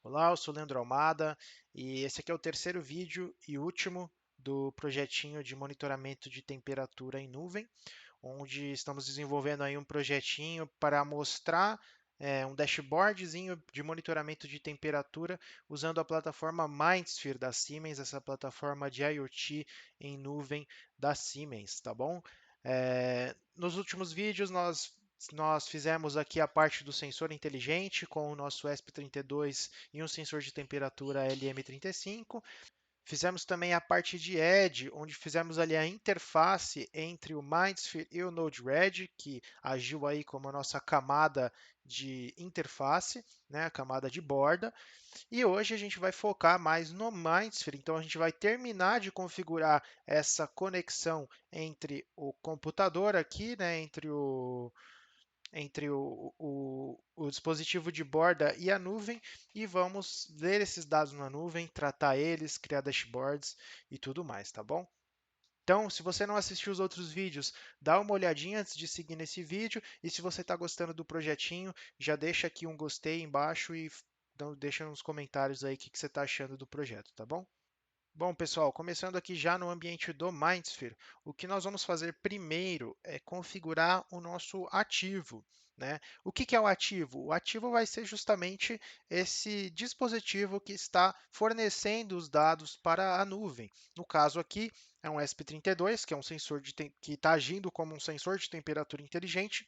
Olá, eu sou Leandro Almada e esse aqui é o terceiro vídeo e último do projetinho de monitoramento de temperatura em nuvem, onde estamos desenvolvendo aí um projetinho para mostrar um dashboardzinho de monitoramento de temperatura usando a plataforma MindSphere da Siemens, essa plataforma de IoT em nuvem da Siemens, tá bom? Nos últimos vídeos nós fizemos aqui a parte do sensor inteligente com o nosso ESP32 e um sensor de temperatura LM35. Fizemos também a parte de Edge, onde fizemos ali a interface entre o MindSphere e o Node-RED, que agiu aí como a nossa camada de interface, né, a camada de borda. E hoje a gente vai focar mais no MindSphere, então a gente vai terminar de configurar essa conexão entre o computador aqui, né, entre o dispositivo de borda e a nuvem, e vamos ler esses dados na nuvem, tratar eles, criar dashboards e tudo mais, tá bom? Então, se você não assistiu os outros vídeos, dá uma olhadinha antes de seguir nesse vídeo, e se você está gostando do projetinho, já deixa aqui um gostei embaixo e deixa nos comentários aí o que você está achando do projeto, tá bom? Bom, pessoal, começando aqui já no ambiente do MindSphere, o que nós vamos fazer primeiro é configurar o nosso ativo, né? O que é o ativo? O ativo vai ser justamente esse dispositivo que está fornecendo os dados para a nuvem. No caso aqui, é um ESP32, que é um sensor que está agindo como um sensor de temperatura inteligente,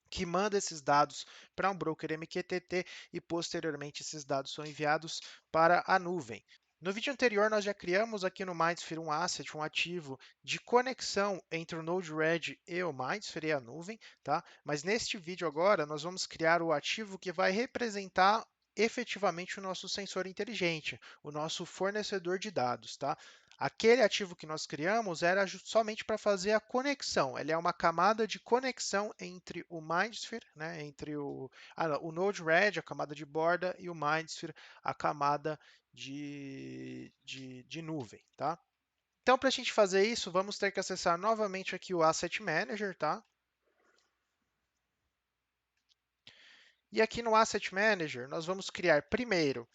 que manda esses dados para um broker MQTT e posteriormente esses dados são enviados para a nuvem. No vídeo anterior, nós já criamos aqui no MindSphere um asset, um ativo de conexão entre o Node-RED e o MindSphere e a nuvem, tá? Mas neste vídeo agora, nós vamos criar o ativo que vai representar efetivamente o nosso sensor inteligente, o nosso fornecedor de dados, tá? Aquele ativo que nós criamos era somente para fazer a conexão. Ele é uma camada de conexão entre o MindSphere, né, entre o Node-RED, a camada de borda, e o MindSphere, a camada de nuvem, tá? Então, para a gente fazer isso, vamos ter que acessar novamente aqui o Asset Manager, tá? E aqui no Asset Manager, nós vamos criar primeiro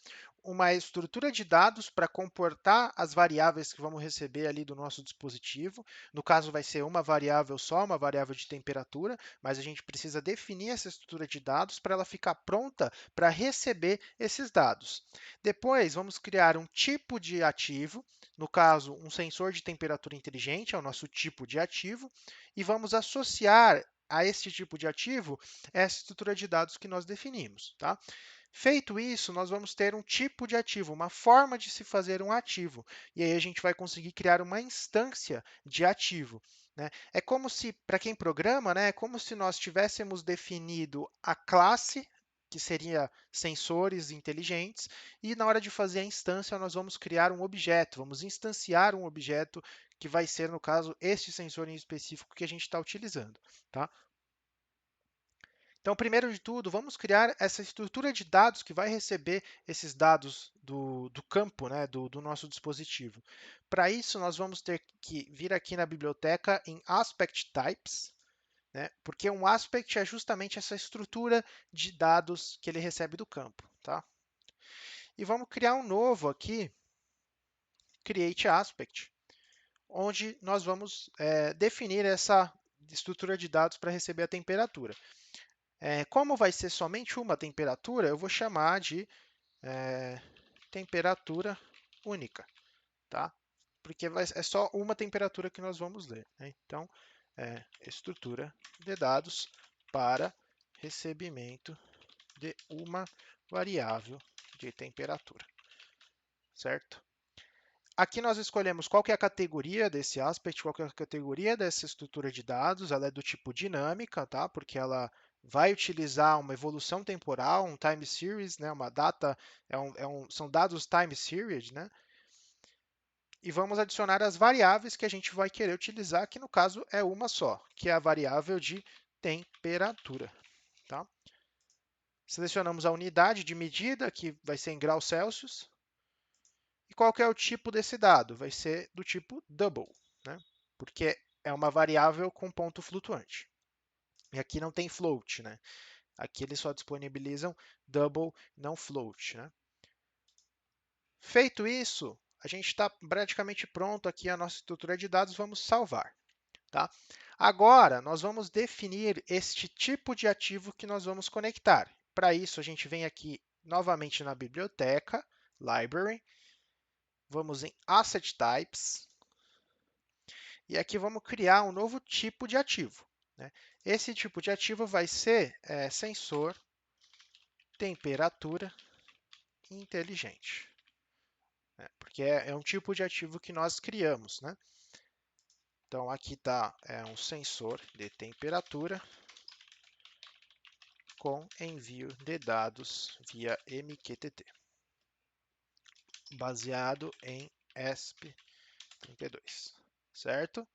uma estrutura de dados para comportar as variáveis que vamos receber ali do nosso dispositivo. No caso, vai ser uma variável só, uma variável de temperatura, mas a gente precisa definir essa estrutura de dados para ela ficar pronta para receber esses dados. Depois, vamos criar um tipo de ativo, no caso, um sensor de temperatura inteligente, é o nosso tipo de ativo, e vamos associar a este tipo de ativo essa estrutura de dados que nós definimos, tá? Feito isso, nós vamos ter um tipo de ativo, uma forma de se fazer um ativo. E aí a gente vai conseguir criar uma instância de ativo. Né? É como se, para quem programa, né, é como se nós tivéssemos definido a classe, que seria sensores inteligentes, e na hora de fazer a instância, nós vamos criar um objeto, vamos instanciar um objeto que vai ser, no caso, este sensor em específico que a gente está utilizando. Tá? Então, primeiro de tudo, vamos criar essa estrutura de dados que vai receber esses dados do campo, né, do nosso dispositivo. Para isso, nós vamos ter que vir aqui na biblioteca em Aspect Types, né, porque um aspect é justamente essa estrutura de dados que ele recebe do campo. Tá? E vamos criar um novo aqui, Create Aspect, onde nós vamos definir essa estrutura de dados para receber a temperatura. Como vai ser somente uma temperatura, eu vou chamar de temperatura única, tá? Porque é só uma temperatura que nós vamos ler. Né? Então, estrutura de dados para recebimento de uma variável de temperatura, certo? Aqui nós escolhemos qual que é a categoria desse aspect, qual que é a categoria dessa estrutura de dados. Ela é do tipo dinâmica, tá? Porque ela vai utilizar uma evolução temporal, um time series, né? Uma data, são dados time series, né? E vamos adicionar as variáveis que a gente vai querer utilizar, que no caso é uma só, que é a variável de temperatura, tá? Selecionamos a unidade de medida, que vai ser em graus Celsius. E qual que é o tipo desse dado? Vai ser do tipo double, né? Porque é uma variável com ponto flutuante. E aqui não tem float, né? Aqui eles só disponibilizam double, não float, né? Feito isso, a gente está praticamente pronto aqui a nossa estrutura de dados, vamos salvar. Tá? Agora, nós vamos definir este tipo de ativo que nós vamos conectar. Para isso, a gente vem aqui novamente na biblioteca, Library, vamos em Asset Types, e aqui vamos criar um novo tipo de ativo. Né? Esse tipo de ativo vai ser sensor temperatura inteligente, né? Porque é um tipo de ativo que nós criamos. Né? Então, aqui está um sensor de temperatura com envio de dados via MQTT, baseado em ESP32, certo?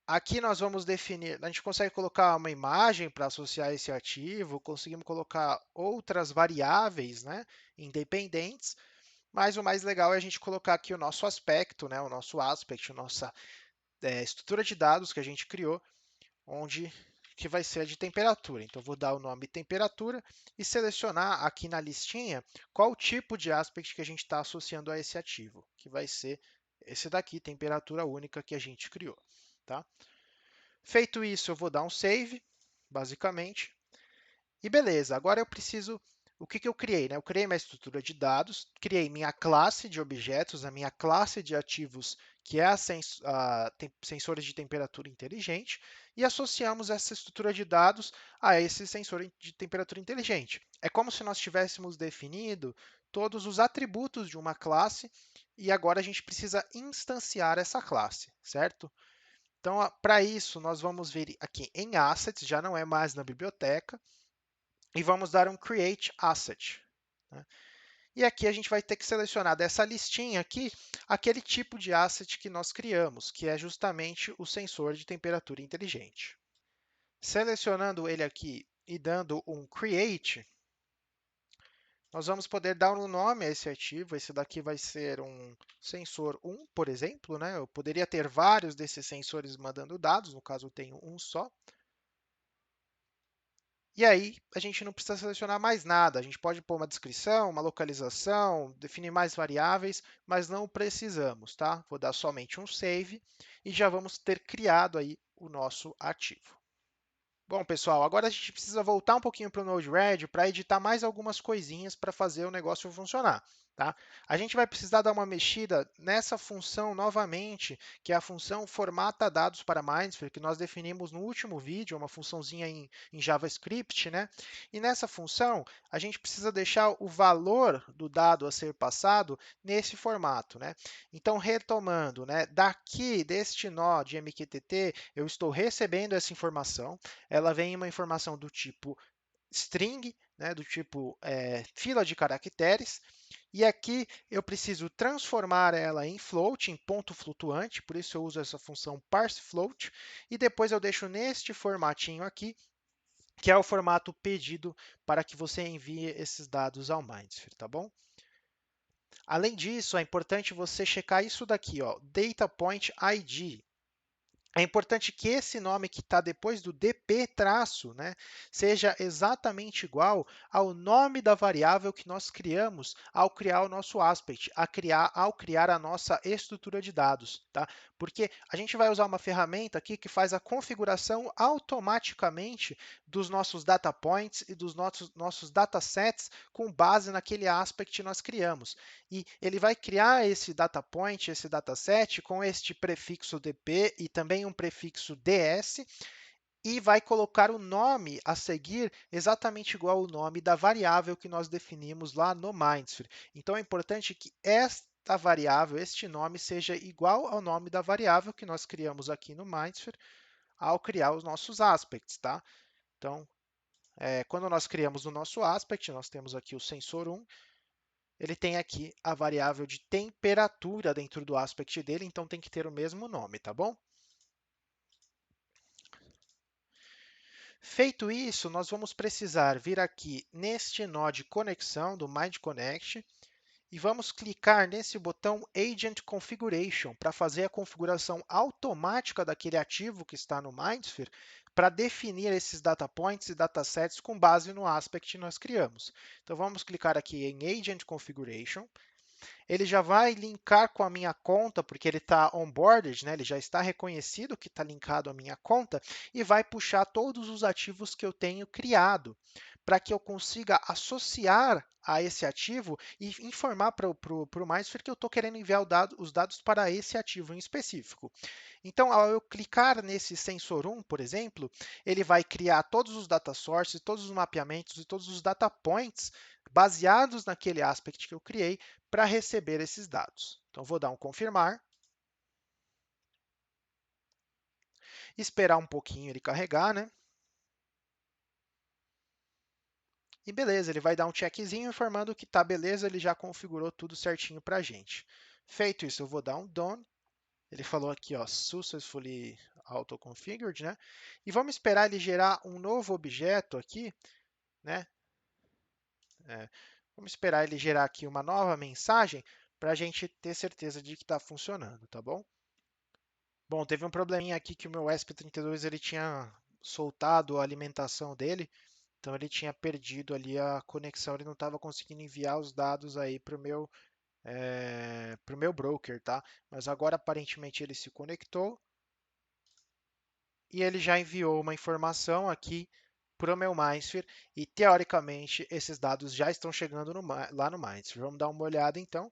Aqui nós vamos definir, a gente consegue colocar uma imagem para associar esse ativo, conseguimos colocar outras variáveis, né, independentes, mas o mais legal é a gente colocar aqui o nosso aspecto, né, o nosso aspect, a nossa estrutura de dados que a gente criou, onde que vai ser a de temperatura. Então, vou dar o nome temperatura e selecionar aqui na listinha qual o tipo de aspect que a gente está associando a esse ativo, que vai ser esse daqui, temperatura única que a gente criou. Tá? Feito isso, eu vou dar um save, basicamente, e beleza, agora eu preciso. O que eu criei? Né? Eu criei minha estrutura de dados, criei minha classe de objetos, a minha classe de ativos, que é a sensores de temperatura inteligente, e associamos essa estrutura de dados a esse sensor de temperatura inteligente. É como se nós tivéssemos definido todos os atributos de uma classe e agora a gente precisa instanciar essa classe, certo? Então, para isso, nós vamos vir aqui em Assets, já não é mais na biblioteca, e vamos dar um Create Asset. Né? E aqui a gente vai ter que selecionar dessa listinha aqui aquele tipo de asset que nós criamos, que é justamente o sensor de temperatura inteligente. Selecionando ele aqui e dando um Create, nós vamos poder dar um nome a esse ativo. Esse daqui vai ser um sensor 1, por exemplo. Né? Eu poderia ter vários desses sensores mandando dados, no caso eu tenho um só. E aí, a gente não precisa selecionar mais nada. A gente pode pôr uma descrição, uma localização, definir mais variáveis, mas não precisamos, tá? Vou dar somente um save e já vamos ter criado aí o nosso ativo. Bom, pessoal, agora a gente precisa voltar um pouquinho para o Node-RED para editar mais algumas coisinhas para fazer o negócio funcionar. Tá? A gente vai precisar dar uma mexida nessa função novamente, que é a função formata dados para Mindsphere, que nós definimos no último vídeo, uma funçãozinha em JavaScript. Né? E nessa função, a gente precisa deixar o valor do dado a ser passado nesse formato. Né? Então, retomando, né? Daqui deste nó de MQTT, eu estou recebendo essa informação, ela vem uma informação do tipo string, né, do tipo fila de caracteres, e aqui eu preciso transformar ela em float, em ponto flutuante, por isso eu uso essa função parseFloat, e depois eu deixo neste formatinho aqui, que é o formato pedido para que você envie esses dados ao Mindsphere, tá bom? Além disso, é importante você checar isso daqui, ó, Data Point ID. É importante que esse nome que está depois do dp traço, né, seja exatamente igual ao nome da variável que nós criamos ao criar o nosso aspect, ao criar a nossa estrutura de dados. Tá? Porque a gente vai usar uma ferramenta aqui que faz a configuração automaticamente dos nossos data points e dos nossos datasets com base naquele aspect que nós criamos. E ele vai criar esse data point, esse dataset, com este prefixo dp e também um prefixo ds, e vai colocar o nome a seguir exatamente igual ao nome da variável que nós definimos lá no Mindsphere. Então, é importante que esta variável, este nome, seja igual ao nome da variável que nós criamos aqui no Mindsphere ao criar os nossos aspects. Tá? Então, quando nós criamos o nosso aspect, nós temos aqui o sensor 1, ele tem aqui a variável de temperatura dentro do aspect dele, então tem que ter o mesmo nome, tá bom? Feito isso, nós vamos precisar vir aqui neste nó de conexão do MindConnect e vamos clicar nesse botão Agent Configuration para fazer a configuração automática daquele ativo que está no Mindsphere para definir esses data points e datasets com base no aspect que nós criamos. Então vamos clicar aqui em Agent Configuration. Ele já vai linkar com a minha conta, porque ele está onboarded, né? Ele já está reconhecido que está linkado à minha conta e vai puxar todos os ativos que eu tenho criado, para que eu consiga associar a esse ativo e informar para o Mindsphere que eu estou querendo enviar os dados para esse ativo em específico. Então, ao eu clicar nesse sensor 1, por exemplo, ele vai criar todos os data sources, todos os mapeamentos e todos os data points baseados naquele aspect que eu criei para receber esses dados. Então, vou dar um confirmar, esperar um pouquinho ele carregar, né? E beleza, ele vai dar um checkzinho informando que tá beleza, ele já configurou tudo certinho para a gente. Feito isso, eu vou dar um done. Ele falou aqui, ó, successfully auto-configured, né? E vamos esperar ele gerar um novo objeto aqui, né? Vamos esperar ele gerar aqui uma nova mensagem para a gente ter certeza de que está funcionando, tá bom? Bom, teve um probleminha aqui que o meu ESP32 ele tinha soltado a alimentação dele, então ele tinha perdido ali a conexão, ele não estava conseguindo enviar os dados aí para o meu broker, tá? Mas agora aparentemente ele se conectou e ele já enviou uma informação aqui para o meu Mindsphere e teoricamente esses dados já estão chegando lá no Mindsphere. Vamos dar uma olhada então.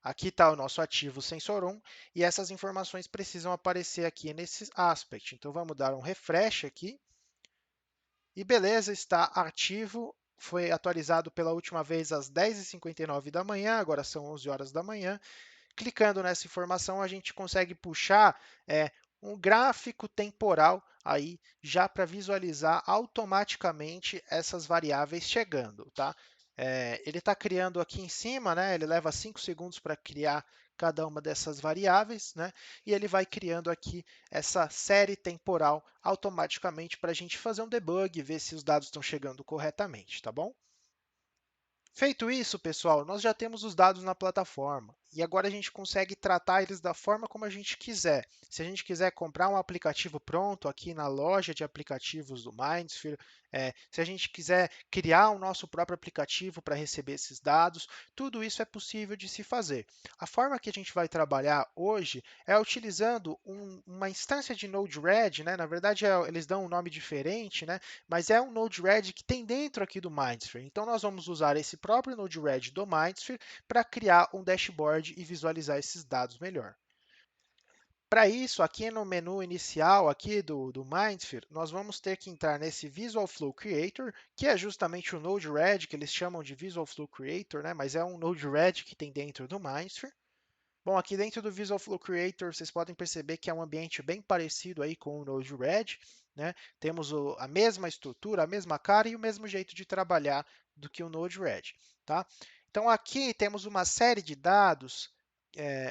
Aqui está o nosso ativo sensor 1 e essas informações precisam aparecer aqui nesse aspect. Então vamos dar um refresh aqui e beleza, está ativo. Foi atualizado pela última vez às 10h59 da manhã, agora são 11 horas da manhã. Clicando nessa informação, a gente consegue puxar um gráfico temporal aí já para visualizar automaticamente essas variáveis chegando, tá? Ele está criando aqui em cima, né? Ele leva 5 segundos para criar cada uma dessas variáveis, né? E ele vai criando aqui essa série temporal automaticamente para a gente fazer um debug e ver se os dados estão chegando corretamente, tá bom? Feito isso, pessoal, nós já temos os dados na plataforma e agora a gente consegue tratar eles da forma como a gente quiser. Se a gente quiser comprar um aplicativo pronto aqui na loja de aplicativos do Mindsphere, se a gente quiser criar o nosso próprio aplicativo para receber esses dados, tudo isso é possível de se fazer. A forma que a gente vai trabalhar hoje é utilizando uma instância de Node-RED, né? Na verdade, eles dão um nome diferente, né? Mas é um Node-RED que tem dentro aqui do Mindsphere. Então, nós vamos usar esse próprio Node-RED do Mindsphere para criar um dashboard e visualizar esses dados melhor. Para isso, aqui no menu inicial aqui do Mindsphere, nós vamos ter que entrar nesse Visual Flow Creator, que é justamente o Node-RED, que eles chamam de Visual Flow Creator, né? Mas é um Node-RED que tem dentro do Mindsphere. Bom, aqui dentro do Visual Flow Creator, vocês podem perceber que é um ambiente bem parecido aí com o Node-RED, né? Temos a mesma estrutura, a mesma cara e o mesmo jeito de trabalhar do que o Node-RED, tá? Então, aqui temos uma série de dados,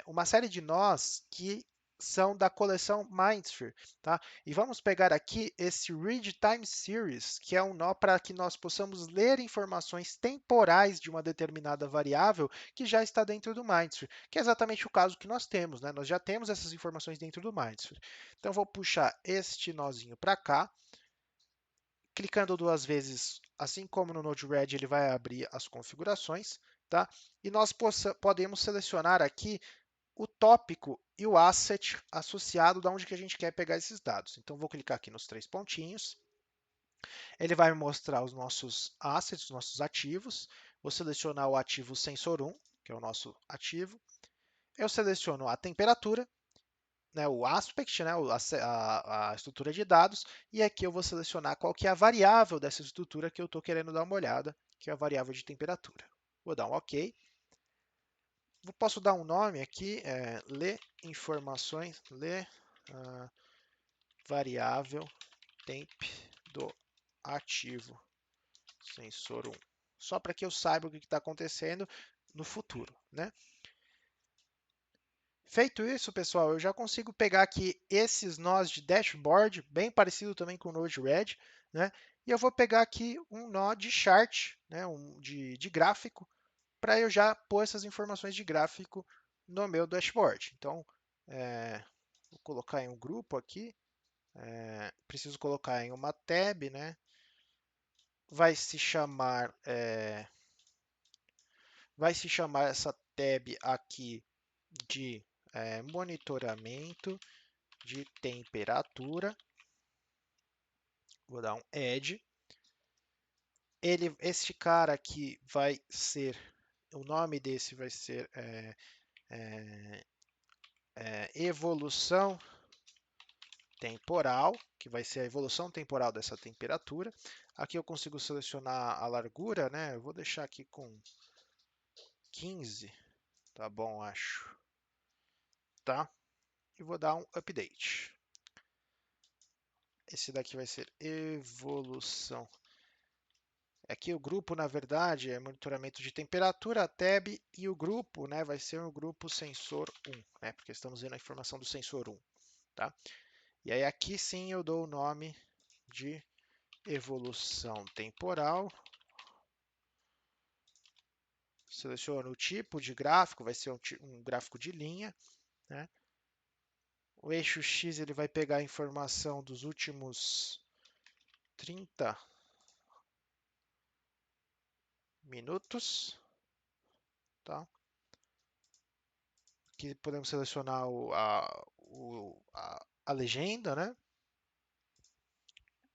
uma série de nós que são da coleção Mindsphere, tá? E vamos pegar aqui esse Read Time Series, que é um nó para que nós possamos ler informações temporais de uma determinada variável que já está dentro do Mindsphere, que é exatamente o caso que nós temos, né? Nós já temos essas informações dentro do Mindsphere. Então, eu vou puxar este nozinho para cá, clicando duas vezes, assim como no Node-RED, ele vai abrir as configurações, tá? E nós podemos selecionar aqui o tópico e o asset associado de onde que a gente quer pegar esses dados. Então, vou clicar aqui nos três pontinhos. Ele vai me mostrar os nossos assets, os nossos ativos. Vou selecionar o ativo sensor 1, que é o nosso ativo. Eu seleciono a temperatura, né, o aspect, né, a estrutura de dados, e aqui eu vou selecionar qual que é a variável dessa estrutura que eu estou querendo dar uma olhada, que é a variável de temperatura. Vou dar um OK. Posso dar um nome aqui, ler informações, ler variável temp do ativo sensor 1, só para que eu saiba o que está acontecendo no futuro, né? Feito isso, pessoal, eu já consigo pegar aqui esses nós de dashboard, bem parecido também com o Node-RED, né? E eu vou pegar aqui um nó de chart, né? De gráfico, para eu já pôr essas informações de gráfico no meu dashboard. Então, vou colocar em um grupo aqui. Preciso colocar em uma tab, né? Vai se chamar, vai se chamar essa tab aqui de monitoramento de temperatura. Vou dar um add. Este cara aqui vai ser, o nome desse vai ser evolução temporal, que vai ser a evolução temporal dessa temperatura. Aqui eu consigo selecionar a largura, né? Eu vou deixar aqui com 15, tá bom, acho, tá? E vou dar um update. Esse daqui vai ser evolução. Aqui o grupo, na verdade, é monitoramento de temperatura, a tab, e o grupo, né, vai ser o grupo sensor 1, né, porque estamos vendo a informação do sensor 1, tá? E aí aqui sim eu dou o nome de evolução temporal. Seleciono o tipo de gráfico, vai ser um gráfico de linha, né? O eixo X ele vai pegar a informação dos últimos 30 minutos, tá? Aqui podemos selecionar a legenda, né?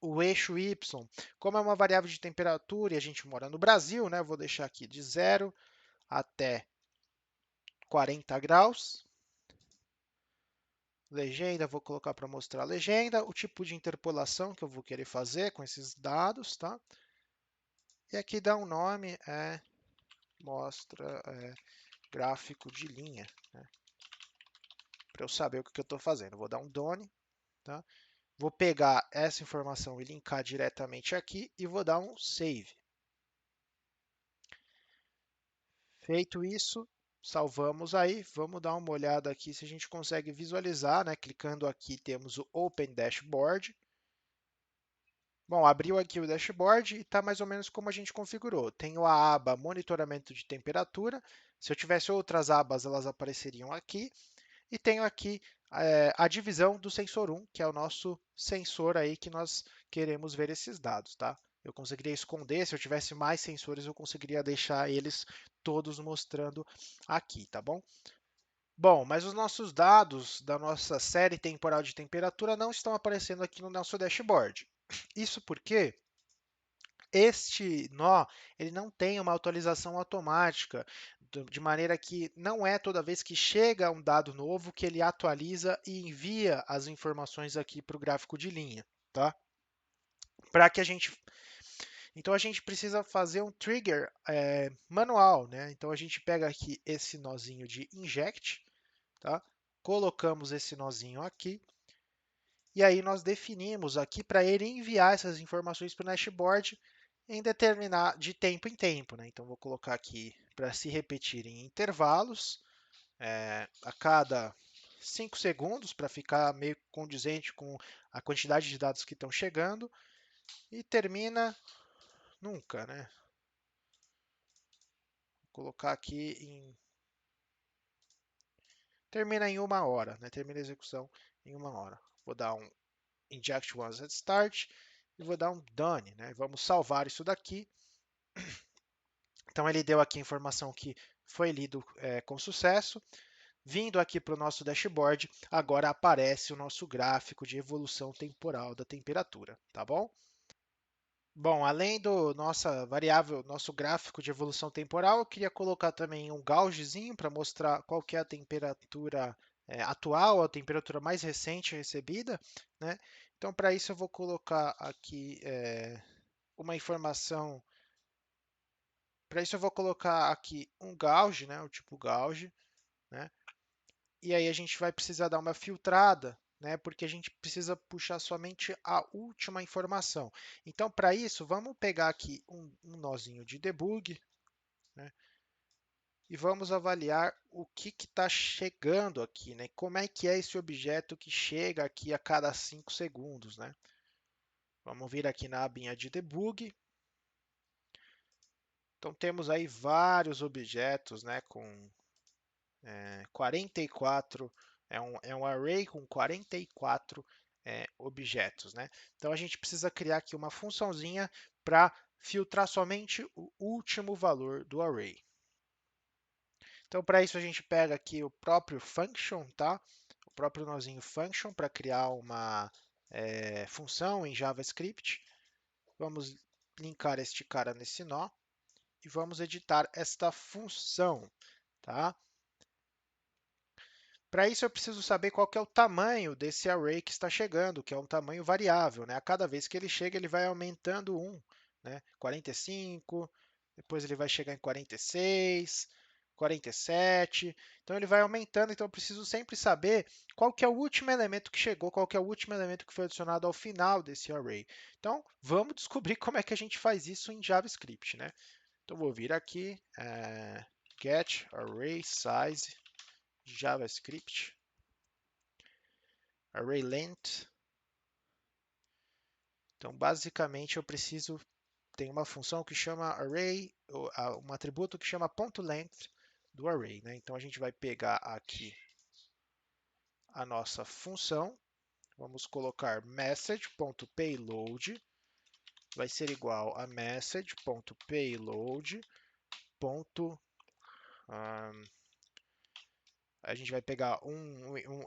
O eixo Y, como é uma variável de temperatura e a gente mora no Brasil, né? Eu vou deixar aqui de 0 até 40 graus. Legenda, vou colocar para mostrar a legenda. O tipo de interpolação que eu vou querer fazer com esses dados, tá? E aqui dá um nome, mostra gráfico de linha, né? Para eu saber o que eu estou fazendo. Vou dar um done, tá? Vou pegar essa informação e linkar diretamente aqui e vou dar um save. Feito isso, salvamos aí. Vamos dar uma olhada aqui se a gente consegue visualizar, né? Clicando aqui temos o Open Dashboard. Bom, abriu aqui o dashboard e está mais ou menos como a gente configurou. Tenho a aba monitoramento de temperatura. Se eu tivesse outras abas, elas apareceriam aqui. E tenho aqui a divisão do sensor 1, que é o nosso sensor aí que nós queremos ver esses dados, tá? Eu conseguiria esconder, se eu tivesse mais sensores, eu conseguiria deixar eles todos mostrando aqui, tá bom? Bom, mas os nossos dados da nossa série temporal de temperatura não estão aparecendo aqui no nosso dashboard. Isso porque este nó ele não tem uma atualização automática, de maneira que não é toda vez que chega um dado novo que ele atualiza e envia as informações aqui para o gráfico de linha, tá? Para que a gente, então a gente precisa fazer um trigger manual, né? Então a gente pega aqui esse nozinho de inject, tá? Colocamos esse nozinho aqui. E aí nós definimos aqui para ele enviar essas informações para o dashboard em determinar de tempo em tempo, né? Então vou colocar aqui para se repetir em intervalos, a cada 5 segundos para ficar meio condizente com a quantidade de dados que estão chegando e termina nunca, né? Vou colocar aqui termina em 1 hora, né? Termina a execução em 1 hora. Vou dar um inject once at start e vou dar um done, né? Vamos salvar isso daqui. Então ele deu aqui a informação que foi lido com sucesso. Vindo aqui para o nosso dashboard, agora aparece o nosso gráfico de evolução temporal da temperatura, tá bom? Bom, além do nossa variável, nosso gráfico de evolução temporal, eu queria colocar também um gaugezinho para mostrar qual que é a temperatura atual, a temperatura mais recente recebida, né? Então, para isso eu vou colocar aqui uma informação. Para isso eu vou colocar aqui um gauge, né? O tipo gauge, né? E aí a gente vai precisar dar uma filtrada, né? Porque a gente precisa puxar somente a última informação. Então, para isso, vamos pegar aqui um nozinho de debug, né? E vamos avaliar o que está chegando aqui, né? Como é que é esse objeto que chega aqui a cada 5 segundos, né? Vamos vir aqui na abinha de debug. Então temos aí vários objetos, né? Com 44, é um array com 44 objetos, né? Então a gente precisa criar aqui uma funçãozinha para filtrar somente o último valor do array. Então para isso a gente pega aqui o próprio function, tá? O próprio nozinho function para criar uma função em JavaScript. Vamos linkar este cara nesse nó e vamos editar esta função, tá? Para isso eu preciso saber qual que é o tamanho desse array que está chegando, que é um tamanho variável, né? A cada vez que ele chega, ele vai aumentando 1, né? 45, depois ele vai chegar em 46, 47. Então ele vai aumentando, então eu preciso sempre saber qual que é o último elemento que chegou, qual que é o último elemento que foi adicionado ao final desse array. Então vamos descobrir como é que a gente faz isso em JavaScript, né? Então vou vir aqui, get array size JavaScript, array length. Então, basicamente, eu preciso tem uma função que chama array, um atributo que chama .length do array, né? Então, a gente vai pegar aqui a nossa função, vamos colocar message.payload, vai ser igual a message.payload. A gente vai pegar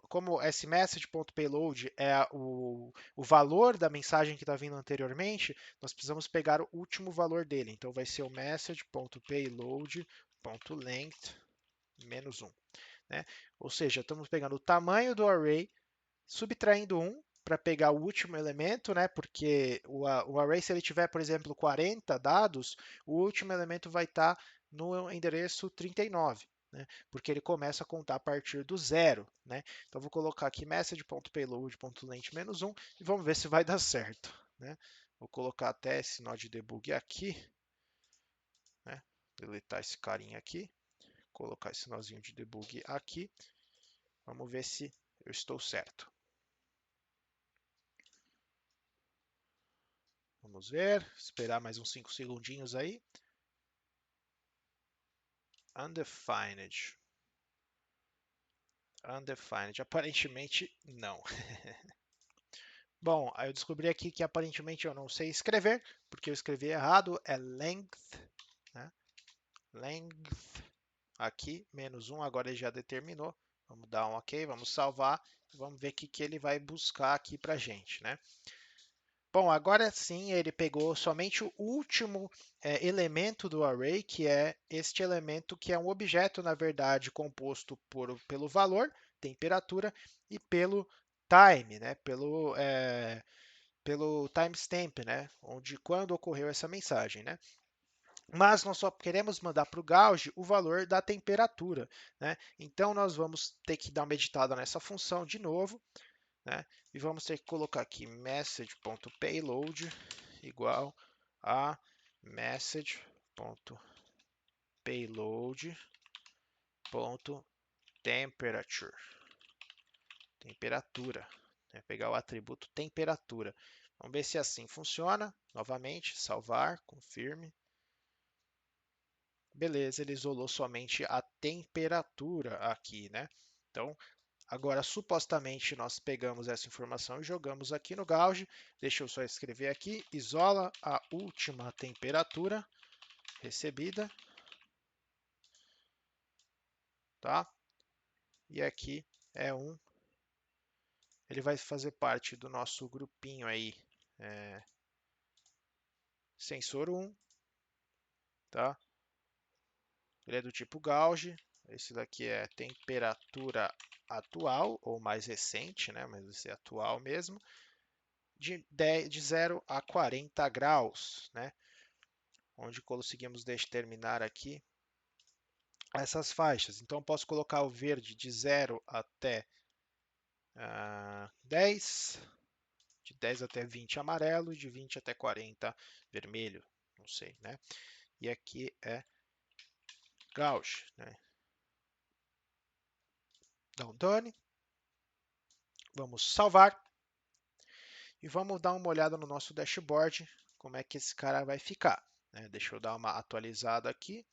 como esse message.payload é o valor da mensagem que está vindo anteriormente, nós precisamos pegar o último valor dele. Então vai ser o message.payload.length menos 1. Né? Ou seja, estamos pegando o tamanho do array, subtraindo 1 para pegar o último elemento, né? Porque o array, se ele tiver, por exemplo, 40 dados, o último elemento vai estar no endereço 39. Né? Porque ele começa a contar a partir do zero. Né? Então, vou colocar aqui message.payload.length menos 1 e vamos ver se vai dar certo. Né? Vou colocar até esse nó de debug aqui. Né? Deletar esse carinha aqui. Colocar esse nozinho de debug aqui. Vamos ver se eu estou certo. Vamos ver, esperar mais uns 5 segundinhos aí. Undefined. Undefined. Aparentemente, não. Bom, aí eu descobri aqui que aparentemente eu não sei escrever, porque eu escrevi errado. É length, né? Length. Aqui, menos 1, agora ele já determinou. Vamos dar um OK, vamos salvar. Vamos ver o que ele vai buscar aqui para a gente, né? Bom, agora sim ele pegou somente o último elemento do array, que é este elemento que é um objeto, na verdade, composto pelo valor, temperatura, e pelo time, né? Pelo timestamp, né? Onde quando ocorreu essa mensagem, né? Mas nós só queremos mandar para o gauge o valor da temperatura, né? Então nós vamos ter que dar uma editada nessa função de novo. Né? E vamos ter que colocar aqui message.payload igual a message.payload.temperature. Temperatura. Né? Pegar o atributo temperatura. Vamos ver se assim funciona. Novamente, salvar, confirme. Beleza, ele isolou somente a temperatura aqui, né? Então, agora, supostamente, nós pegamos essa informação e jogamos aqui no gauge. Deixa eu só escrever aqui. Isola a última temperatura recebida. Tá? E aqui é um. Ele vai fazer parte do nosso grupinho aí. Sensor 1. Tá? Ele é do tipo gauge. Esse daqui é temperatura atual, ou mais recente, né? Mas esse é atual mesmo. De 0 a 40 graus, né? Onde conseguimos determinar aqui essas faixas. Então, posso colocar o verde de 0 até 10, de 10 até 20 amarelo, de 20 até 40 vermelho, não sei, né? E aqui é gauge, né? Dá um done. Vamos salvar. E vamos dar uma olhada no nosso dashboard, como é que esse cara vai ficar. Né? Deixa eu dar uma atualizada aqui.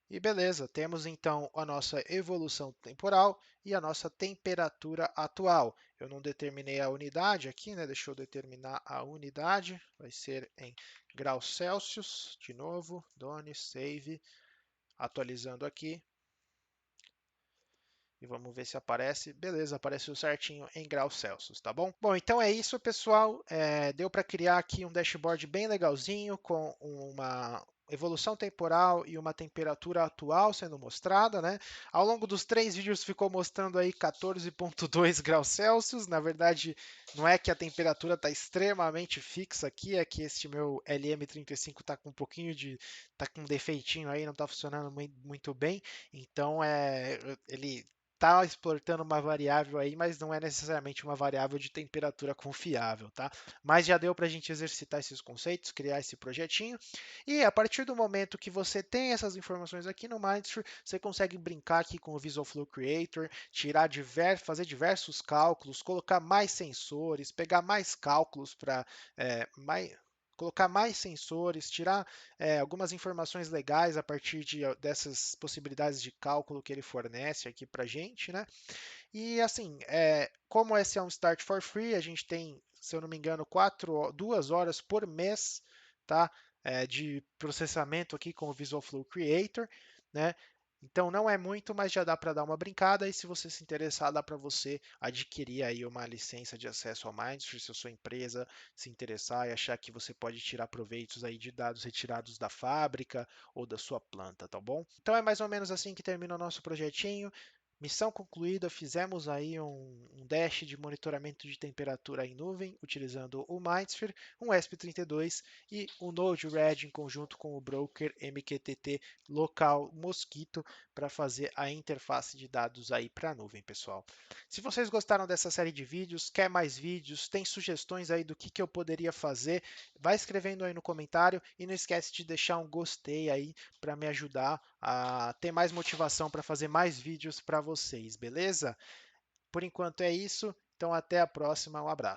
E beleza, temos então a nossa evolução temporal e a nossa temperatura atual. Eu não determinei a unidade aqui, né? Deixa eu determinar a unidade. Vai ser em graus Celsius. De novo, done, save, atualizando aqui. E vamos ver se aparece. Beleza, apareceu certinho em graus Celsius, tá bom? Bom, então é isso, pessoal. Deu para criar aqui um dashboard bem legalzinho com uma evolução temporal e uma temperatura atual sendo mostrada, né? Ao longo dos 3 vídeos ficou mostrando aí 14,2 graus Celsius. Na verdade, não é que a temperatura está extremamente fixa aqui, é que este meu LM35 está com um pouquinho de, tá com um defeitinho aí, não está funcionando muito bem. Então, ele está exportando uma variável aí, mas não é necessariamente uma variável de temperatura confiável, tá? Mas já deu para a gente exercitar esses conceitos, criar esse projetinho, e a partir do momento que você tem essas informações aqui no Mindsphere, você consegue brincar aqui com o Visual Flow Creator, fazer diversos cálculos, colocar mais sensores, pegar mais cálculos para colocar mais sensores, tirar algumas informações legais a partir dessas possibilidades de cálculo que ele fornece aqui para gente, né? E assim, como esse é um Start for Free, a gente tem, se eu não me engano, 2 horas por mês, tá? De processamento aqui com o Visual Flow Creator, né? Então não é muito, mas já dá para dar uma brincada. E se você se interessar, dá para você adquirir aí uma licença de acesso ao Mindsphere, se a sua empresa se interessar e achar que você pode tirar proveitos aí de dados retirados da fábrica ou da sua planta, tá bom? Então é mais ou menos assim que termina o nosso projetinho. Missão concluída, fizemos aí um dash de monitoramento de temperatura em nuvem, utilizando o Mindsphere, um ESP32 e o Node-RED em conjunto com o broker MQTT local Mosquito para fazer a interface de dados aí para a nuvem, pessoal. Se vocês gostaram dessa série de vídeos, quer mais vídeos, tem sugestões aí do que eu poderia fazer, vai escrevendo aí no comentário e não esquece de deixar um gostei aí para me ajudar a ter mais motivação para fazer mais vídeos para vocês, beleza? Por enquanto é isso, então até a próxima, um abraço.